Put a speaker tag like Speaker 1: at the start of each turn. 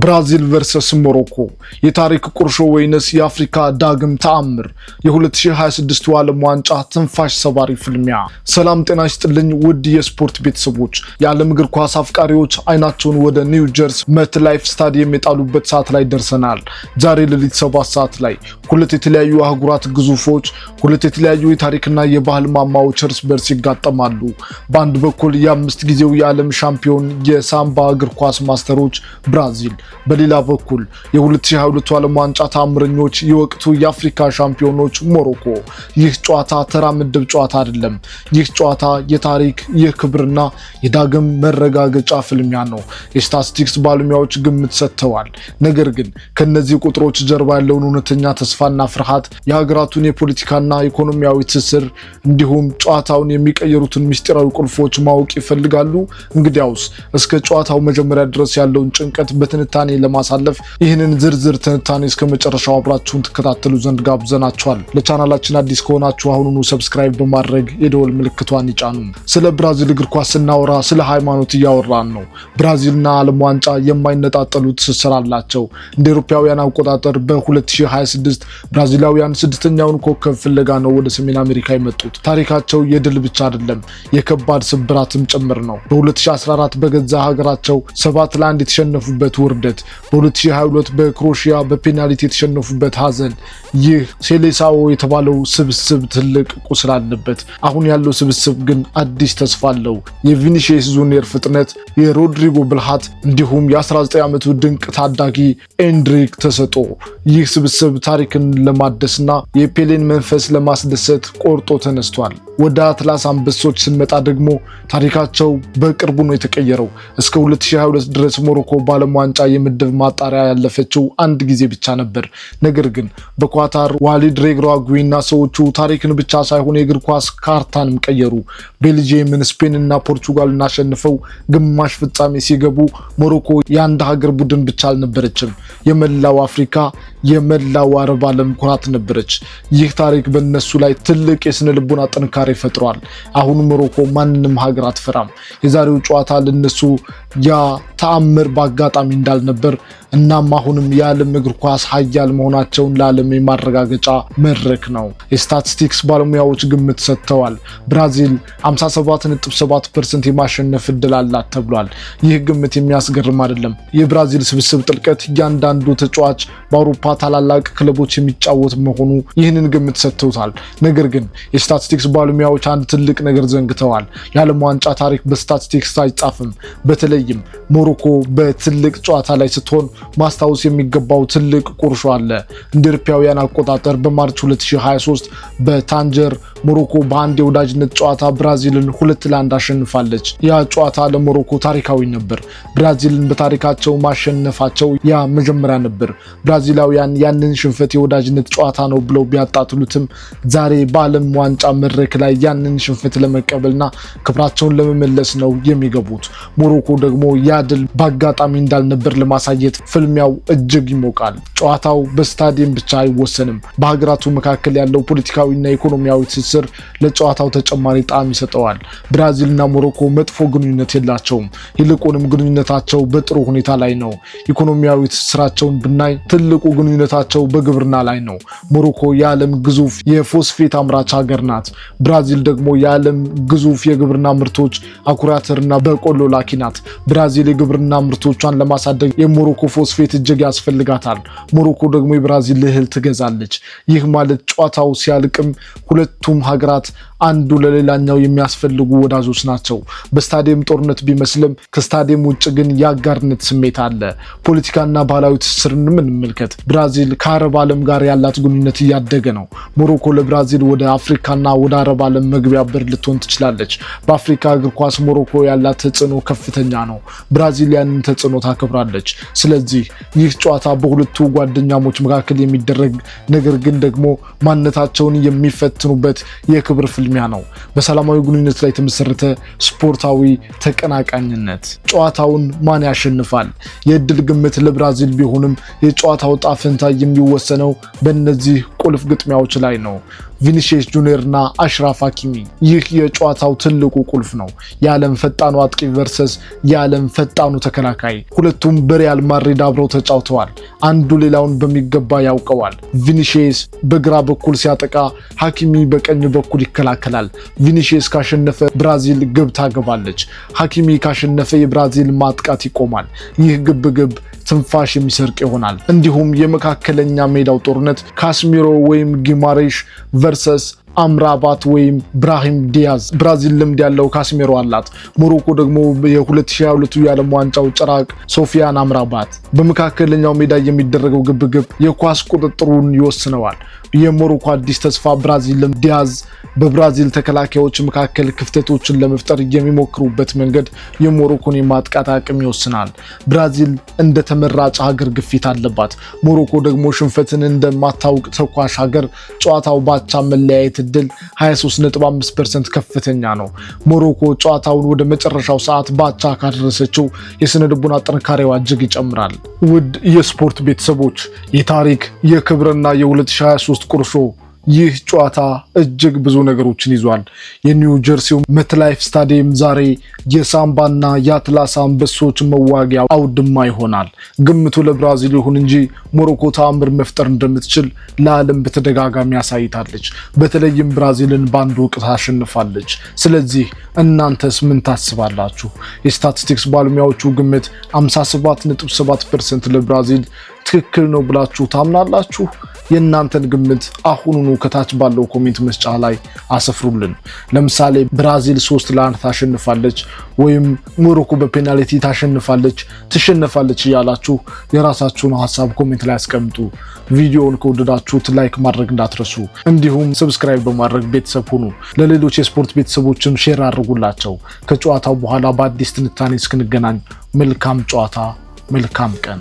Speaker 1: ብራዚል ቨርሰስ ሞሮኮ የታሪክ ቁርሾ ወይንስ የአፍሪካ ዳግም ተአምር? የ2026 ዓለም ዋንጫ ትንፋሽ ሰባሪ ፍልሚያ። ሰላም ጤና ይስጥልኝ ውድ የስፖርት ቤተሰቦች፣ የዓለም እግር ኳስ አፍቃሪዎች አይናቸውን ወደ ኒው ጀርሲ ሜትላይፍ ስታዲየም የጣሉበት ሰዓት ላይ ደርሰናል። ዛሬ ሌሊት 7 ሰዓት ላይ ሁለት የተለያዩ አህጉራት ግዙፎች፣ ሁለት የተለያዩ የታሪክና የባህል ማማዎች እርስ በርስ ይጋጠማሉ። በአንድ በኩል የ5 ጊዜው የዓለም ሻምፒዮን የሳምባ እግር ኳስ ማስተሮች ብራዚል፣ በሌላ በኩል የ2022 ዓለም ዋንጫ ታምረኞች የወቅቱ የአፍሪካ ሻምፒዮኖች ሞሮኮ። ይህ ጨዋታ ተራ ምድብ ጨዋታ አይደለም። ይህ ጨዋታ የታሪክ የክብርና የዳግም መረጋገጫ ፍልሚያ ነው። የስታቲስቲክስ ባለሙያዎች ግምት ሰጥተዋል። ነገር ግን ከነዚህ ቁጥሮች ጀርባ ያለውን እውነተኛ ተስፋና ፍርሃት፣ የሀገራቱን የፖለቲካና ኢኮኖሚያዊ ትስስር እንዲሁም ጨዋታውን የሚቀየሩትን ምስጢራዊ ቁልፎች ማወቅ ይፈልጋሉ? እንግዲያውስ እስከ ጨዋታው መጀመሪያ ድረስ ያለውን ጭንቀት በትንታኔ ለማሳለፍ ይህንን ዝርዝር ትንታኔ እስከ መጨረሻው አብራችሁን ተከታተሉ ዘንድ ጋብዘናችኋል። ለቻናላችን አዲስ ከሆናችሁ አሁኑኑ ሰብስክራይብ በማድረግ የደወል ምልክቷን ይጫኑ። ስለ ብራዚል እግር ኳስ ስናወራ ስለ ሃይማኖት እያወራን ነው። ብራዚልና ዓለም ዋንጫ የማይነጣጠሉ ትስስር አላቸው። እንደ አውሮፓውያን አቆጣጠር በ2026 ብራዚላውያን ስድስተኛውን ኮከብ ፍለጋ ነው ወደ ሰሜን አሜሪካ የመጡት። ታሪካቸው የድል ብቻ አይደለም፣ የከባድ ስብራትም ጭምር ነው። በ2014 በገዛ ሀገራቸው 7-1 የተሸነፉበት ውርደት፣ በ2022 በክሮሺያ በፔናልቲ የተሸነፉበት ሀዘን። ይህ ሴሌሳኦ የተባለው ስብስብ ትልቅ ቁስል አለበት። አሁን ያለው ስብስብ ግን አዲስ ተስፋ አለው። የቪኒሺየስ ጁኒየር ፍጥነት፣ የሮድሪጎ ብልሃት እንዲሁም የ19 ዓመቱ ድንቅ ታዳጊ ኤንድሪክ ተሰጦ። ይህ ስብስብ ታሪክን ለማደስና የፔሌን መንፈስ ለማስደሰት ቆርጦ ተነስቷል። ወደ አትላስ አንበሶች ስንመጣ ደግሞ ታሪካቸው በቅርቡ ነው የተቀየረው። እስከ 2022 ድረስ ሞሮኮ በዓለም ዋንጫ የምድብ ማጣሪያ ያለፈችው አንድ ጊዜ ብቻ ነበር። ነገር ግን በኳታር ዋሊድ ሬግራጉይና ሰዎቹ ታሪክን ብቻ ሳይሆን የእግር ኳስ ካርታንም ቀየሩ። ቤልጂየምን፣ ስፔንና ፖርቹጋልን አሸንፈው ግማሽ ፍጻሜ ሲገቡ ሞሮኮ የአንድ ሀገር ቡድን ብቻ አልነበረችም። የመላው አፍሪካ የመላው አረብ ዓለም ኩራት ነበረች። ይህ ታሪክ በእነሱ ላይ ትልቅ የስነ ልቦና ጥንካሬ ፈጥሯል። አሁን ሞሮኮ ማንንም ሀገር አትፈራም። የዛሬው ጨዋታ ለነሱ ያ ተአምር በአጋጣሚ እንዳልነበር እናም አሁንም የዓለም እግር ኳስ ሀያል መሆናቸውን ለዓለም የማረጋገጫ መድረክ ነው። የስታቲስቲክስ ባለሙያዎች ግምት ሰጥተዋል። ብራዚል 57.7% የማሸነፍ እድል አላት ተብሏል። ይህ ግምት የሚያስገርም አይደለም። የብራዚል ስብስብ ጥልቀት፣ እያንዳንዱ ተጫዋች በአውሮፓ ታላላቅ ክለቦች የሚጫወት መሆኑ ይህንን ግምት ሰጥተውታል። ነገር ግን የስታቲስቲክስ ባለሙያዎች አንድ ትልቅ ነገር ዘንግተዋል። የዓለም ዋንጫ ታሪክ በስታቲስቲክስ አይጻፍም። በተለይም ሞሮኮ በትልቅ ጨዋታ ላይ ስትሆን ማስታወስ የሚገባው ትልቅ ቁርሾ አለ። እንደ አውሮፓውያን አቆጣጠር በማርች 2023 በታንጀር ሞሮኮ በአንድ የወዳጅነት ጨዋታ ብራዚልን 2-1 አሸንፋለች። ያ ጨዋታ ለሞሮኮ ታሪካዊ ነበር። ብራዚልን በታሪካቸው ማሸነፋቸው ያ መጀመሪያ ነበር። ብራዚላውያን ያንን ሽንፈት የወዳጅነት ጨዋታ ነው ብለው ቢያጣጥሉትም ዛሬ በዓለም ዋንጫ መድረክ ላይ ያንን ሽንፈት ለመቀበልና ክብራቸውን ለመመለስ ነው የሚገቡት። ሞሮኮ ደግሞ ያ ድል በአጋጣሚ እንዳልነበር ለማሳየት ፍልሚያው እጅግ ይሞቃል። ጨዋታው በስታዲየም ብቻ አይወሰንም። በሀገራቱ መካከል ያለው ፖለቲካዊና ኢኮኖሚያዊ ትስስር ለጨዋታው ተጨማሪ ጣዕም ይሰጠዋል። ብራዚልና ሞሮኮ መጥፎ ግንኙነት የላቸውም። ይልቁንም ግንኙነታቸው በጥሩ ሁኔታ ላይ ነው። ኢኮኖሚያዊ ትስስራቸውን ብናይ ትልቁ ግንኙነታቸው በግብርና ላይ ነው። ሞሮኮ የዓለም ግዙፍ የፎስፌት አምራች ሀገር ናት። ብራዚል ደግሞ የዓለም ግዙፍ የግብርና ምርቶች አኩሪ አተርና በቆሎ ላኪ ናት። ብራዚል የግብርና ምርቶቿን ለማሳደግ የሞሮኮ ፎስፌት እጅግ ያስፈልጋታል። ሞሮኮ ደግሞ የብራዚል እህል ትገዛለች። ይህ ማለት ጨዋታው ሲያልቅም ሁለቱም ሀገራት አንዱ ለሌላኛው የሚያስፈልጉ ወዳጆች ናቸው። በስታዲየም ጦርነት ቢመስልም ከስታዲየም ውጭ ግን የአጋርነት ስሜት አለ። ፖለቲካና ባህላዊ ትስስርን እንመልከት። ብራዚል ከአረብ ዓለም ጋር ያላት ግንኙነት እያደገ ነው። ሞሮኮ ለብራዚል ወደ አፍሪካና ወደ አረብ ዓለም መግቢያ በር ልትሆን ትችላለች። በአፍሪካ እግር ኳስ ሞሮኮ ያላት ተጽዕኖ ከፍተኛ ነው። ብራዚል ያንን ተጽዕኖ ታከብራለች። ስለዚህ ይህ ጨዋታ በሁለቱ ጓደኛሞች መካከል የሚደረግ ነገር ግን ደግሞ ማንነታቸውን የሚፈትኑበት የክብር ፍልሚያ ነው። በሰላማዊ ግንኙነት ላይ የተመሰረተ ስፖርታዊ ተቀናቃኝነት። ጨዋታውን ማን ያሸንፋል? የእድል ግምት ለብራዚል ቢሆንም የጨዋታው ጣፈንታ የሚወሰነው በእነዚህ ቁልፍ ግጥሚያዎች ላይ ነው። ቪኒሲየስ ጁኒየርና አሽራፍ ሀኪሚ። ይህ የጨዋታው ትልቁ ቁልፍ ነው። የዓለም ፈጣኑ አጥቂ ቨርሰስ የዓለም ፈጣኑ ተከላካይ። ሁለቱም በሪያል ማድሪድ አብረው ተጫውተዋል። አንዱ ሌላውን በሚገባ ያውቀዋል። ቪኒሲየስ በግራ በኩል ሲያጠቃ፣ ሀኪሚ በቀኝ በኩል ይከላከላል። ቪኒሲየስ ካሸነፈ ብራዚል ግብ ታገባለች። ሀኪሚ ካሸነፈ የብራዚል ማጥቃት ይቆማል። ይህ ግብግብ ትንፋሽ የሚሰርቅ ይሆናል። እንዲሁም የመካከለኛ ሜዳው ጦርነት ካስሚሮ ወይም ጊማሬሽ ቨርሰስ አምራባት ወይም ብራሂም ዲያዝ። ብራዚል ልምድ ያለው ካስሜሮ አላት። ሞሮኮ ደግሞ የ2022 የዓለም ዋንጫው ጭራቅ ሶፊያን አምራባት። በመካከለኛው ሜዳ የሚደረገው ግብግብ የኳስ ቁጥጥሩን ይወስነዋል። የሞሮኮ አዲስ ተስፋ ብራዚል ዲያዝ በብራዚል ተከላካዮች መካከል ክፍተቶችን ለመፍጠር የሚሞክሩበት መንገድ የሞሮኮን የማጥቃት አቅም ይወስናል። ብራዚል እንደ ተመራጭ ሀገር ግፊት አለባት። ሞሮኮ ደግሞ ሽንፈትን እንደማታውቅ ተኳሽ ሀገር ጨዋታው ባቻ መለያየት እድል 23.5% ከፍተኛ ነው። ሞሮኮ ጨዋታውን ወደ መጨረሻው ሰዓት ባቻ ካደረሰችው የስነ ልቦና ጥንካሬዋ እጅግ ይጨምራል። ውድ የስፖርት ቤተሰቦች የታሪክ የክብርና የ2023 ቁርሾ ይህ ጨዋታ እጅግ ብዙ ነገሮችን ይዟል። የኒው ጀርሲው ሜትላይፍ ስታዲየም ዛሬ የሳምባና የአትላስ አንበሶች መዋጊያ አውድማ ይሆናል። ግምቱ ለብራዚል ይሁን እንጂ ሞሮኮ ተአምር መፍጠር እንደምትችል ለዓለም በተደጋጋሚ አሳይታለች። በተለይም ብራዚልን በአንድ ወቅት አሸንፋለች። ስለዚህ እናንተስ ምን ታስባላችሁ? የስታቲስቲክስ ባለሙያዎቹ ግምት 57.7% ለብራዚል ትክክል ነው ብላችሁ ታምናላችሁ? የእናንተን ግምት አሁኑኑ ከታች ባለው ኮሜንት መስጫ ላይ አስፍሩልን። ለምሳሌ ብራዚል 3-1 ታሸንፋለች ወይም ሞሮኮ በፔናልቲ ታሸንፋለች፣ ትሸነፋለች እያላችሁ የራሳችሁን ሀሳብ ኮሜንት ላይ አስቀምጡ። ቪዲዮውን ከወደዳችሁት ላይክ ማድረግ እንዳትረሱ፣ እንዲሁም ሰብስክራይብ በማድረግ ቤተሰብ ሁኑ። ለሌሎች የስፖርት ቤተሰቦችም ሼር አድርጉላቸው። ከጨዋታው በኋላ በአዲስ ትንታኔ እስክንገናኝ መልካም ጨዋታ፣ መልካም ቀን።